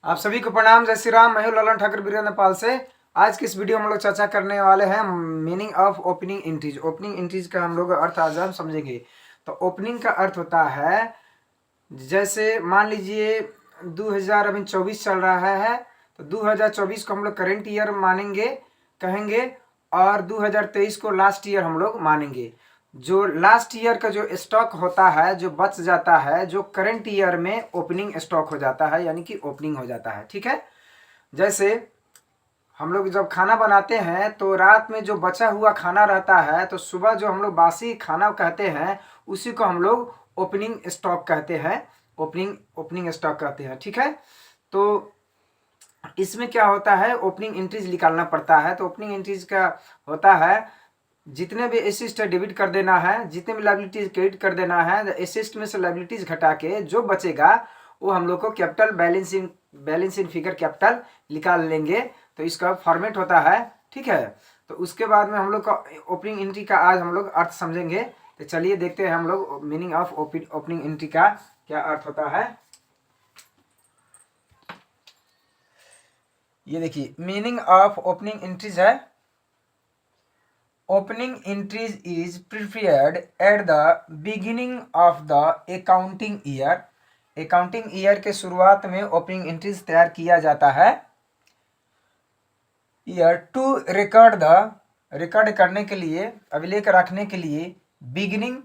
आप सभी को प्रणाम। जय श्री राम। मैं हूं ललन ठाकुर वीरेंद्र नेपाल से। आज की इस वीडियो में हम लोग चर्चा करने वाले हैं meaning of opening entries. Opening entries का हम लोग अर्थ आज हम समझेंगे। तो ओपनिंग का अर्थ होता है, जैसे मान लीजिए 2024 चल रहा है तो 2024 को हम लोग करेंट ईयर मानेंगे, कहेंगे, और 2023 को लास्ट ईयर हम लोग मानेंगे। जो लास्ट ईयर का जो स्टॉक होता है, जो बच जाता है, जो करंट ईयर में ओपनिंग स्टॉक हो जाता है, यानी कि ओपनिंग हो जाता है। ठीक है। जैसे हम लोग जब खाना बनाते हैं तो रात में जो बचा हुआ खाना रहता है, तो सुबह जो हम लोग बासी खाना कहते हैं उसी को हम लोग ओपनिंग स्टॉक कहते हैं। ओपनिंग स्टॉक कहते हैं। ठीक है। तो इसमें क्या होता है, ओपनिंग एंट्रीज निकालना पड़ता है। तो ओपनिंग एंट्रीज का होता है, जितने भी एसिस्ट है डेबिट कर देना है, जितने भी लाइबिलिटीज क्रेडिट कर देना है। एसिस्ट में से लाइबिलिटीज घटा के जो बचेगा वो हम लोग को capital balance in figure capital निकाल लेंगे। तो इसका फॉर्मेट होता है। ठीक है। तो उसके बाद में हम लोग का ओपनिंग एंट्री का आज हम लोग अर्थ समझेंगे। तो चलिए देखते हैं हम लोग मीनिंग ऑफ ओपनिंग एंट्री का क्या अर्थ होता है। ये देखिए, मीनिंग ऑफ ओपनिंग एंट्रीज है, opening entries is prepared at the beginning of the accounting year. Accounting year के शुरुआत में ओपनिंग एंट्रीज तैयार किया जाता है। ईयर टू रिकॉर्ड करने के लिए, अभिलेख रखने के लिए, beginning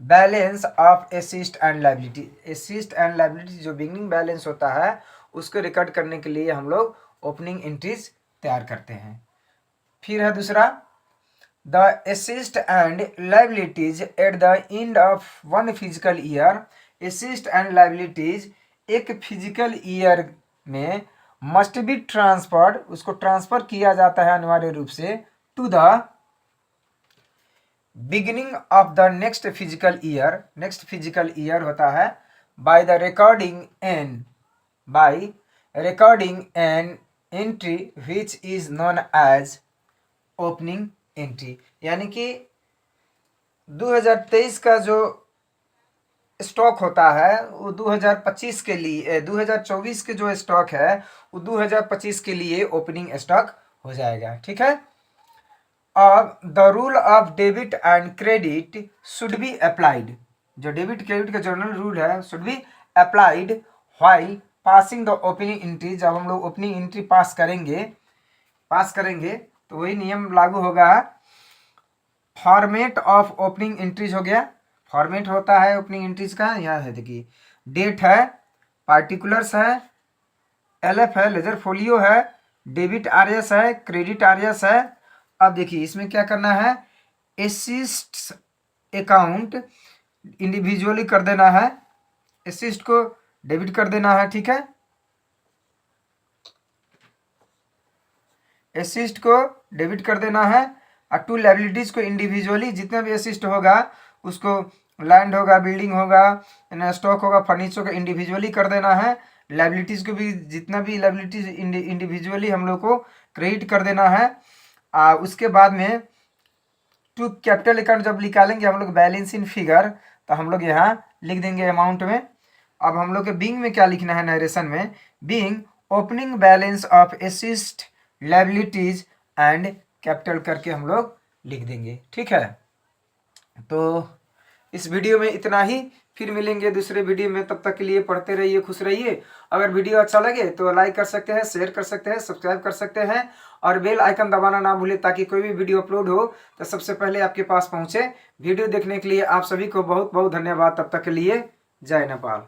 balance of assist and liability. Assist and liability जो बिगिनिंग बैलेंस होता है उसको रिकॉर्ड करने के लिए हम लोग ओपनिंग एंट्रीज तैयार करते हैं। फिर है दूसरा, the assets and liabilities at the end of one fiscal year. Assets and liabilities एक फिजिकल ईयर में मस्ट बी ट्रांसफर्ड, उसको ट्रांसफर किया जाता है अनिवार्य रूप से, to the beginning of the next fiscal year. Next fiscal year होता है by recording an entry which is known as opening entry. यानी कि 2023 का जो स्टॉक होता है वो 2025 के लिए, 2024 के जो स्टॉक है वो 2025 के लिए ओपनिंग स्टॉक हो जाएगा। ठीक है। अब the rule of debit and credit should be applied. जो डेबिट क्रेडिट का जनरल रूल है should be applied while passing the opening entry. जब हम लोग ओपनिंग एंट्री पास करेंगे तो वही नियम लागू होगा। फॉर्मेट ऑफ ओपनिंग एंट्रीज हो गया। फॉर्मेट होता है ओपनिंग एंट्रीज का, यह है देखिए, डेट है, पार्टिकुलर्स है, एलएफ है, लेजर फोलियो है, डेबिट आरएस है, क्रेडिट आरएस है। अब देखिए इसमें क्या करना है, एसिस्ट अकाउंट इंडिविजुअली कर देना है, एसिस्ट को डेबिट कर देना है। ठीक है। एसिस्ट को डेबिट कर देना है और टू लायबिलिटीज को इंडिविजुअली, जितना भी एसिस्ट होगा उसको, लैंड होगा, बिल्डिंग होगा, स्टॉक होगा, फर्नीचर को इंडिविजुअली कर देना है। लायबिलिटीज को भी, जितना भी लायबिलिटीज इंडिविजुअली हम लोग को क्रेडिट कर देना है। उसके बाद में टू कैपिटल अकाउंट जब निकालेंगे हम लोग बैलेंस इन फिगर, तो हम लोग यहाँ लिख देंगे अमाउंट में। अब हम लोग के बीइंग में क्या लिखना है, नरेशन में, being opening balance of assist liabilities and capital करके हम लोग लिख देंगे। ठीक है। तो इस वीडियो में इतना ही, फिर मिलेंगे दूसरे वीडियो में। तब तक के लिए पढ़ते रहिए, खुश रहिए। अगर वीडियो अच्छा लगे तो लाइक कर सकते हैं, शेयर कर सकते हैं, सब्सक्राइब कर सकते हैं और बेल आइकन दबाना ना भूलें, ताकि कोई भी वीडियो अपलोड हो तो सबसे पहले आपके पास पहुंचे। वीडियो देखने के लिए आप सभी को बहुत बहुत धन्यवाद। तब तक के लिए जय नेपाल।